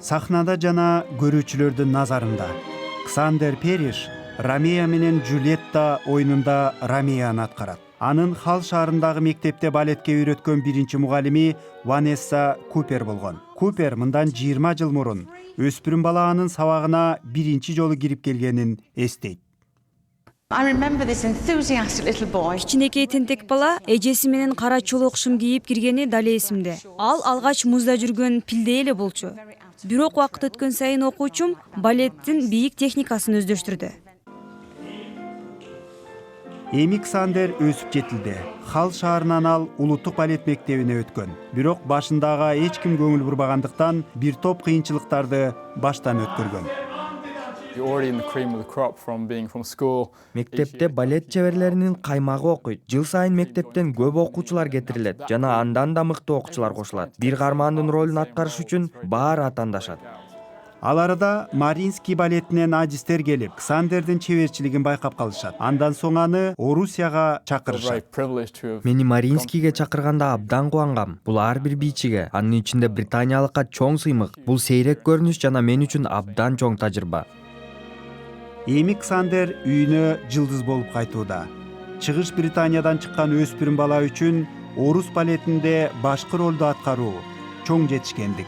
Сахнада жана көрүүчүлөрдүн назарында Ксандер Периш Ромео менен Джульетта оюнунда Ромеону аткарат. Анын Хал шаарындагы мектепте балетке үйрөткөн биринчи мугалими Ванесса Купер болгон. Купер мындан 20 жыл мурун өспүрүм бала анын сабагына биринчи жолу кирип келгенин эстейт. Кичинекей тентек бала эжеси менен кара чолок шым кийип киргени дале эсимде. Ал алгач музда жүргөн пилдей эле болчу. Бирок убакыт өткөн сайын окуучум балеттин бийик техникасын өздөштүрдү. Эми Ксандер өсүп жетилди. Хал шаарынан ал улуттук балет мектебине өткөн. Бирок башындага эч ким көңүл бурбагандыктан бир топ кыйынчылыктарды баштан өткөргөн. Мектепте балет чеберлеринин каймагы окуйт. Жыл сайын мектептен көп окуучулар кетирилет жана андан да мыкты окуучулар кошулат. Бир кармандын ролун аткарыш үчүн баары атаандашат. Ал арада Маринский балетинен адистер келип, Ксандердин чеберчилигин байкап калышат. Андан соң аны Орусияга чакырышат. Мени Маринскийге чакырганда абдан кубангам. Бул ар бир бийчиге, анын ичинде британиялыкка чоң сыймык. Бул сейрек көрүнүш жана мен үчүн абдан чоң тажрыйба. Эми Ксандер үйүнө жылдыз болуп кайтууда. Чыгыш Британиядан чыккан өспүрүм бала үчүн Орус балетинде башкы ролду аткаруу чоң жетишкендик.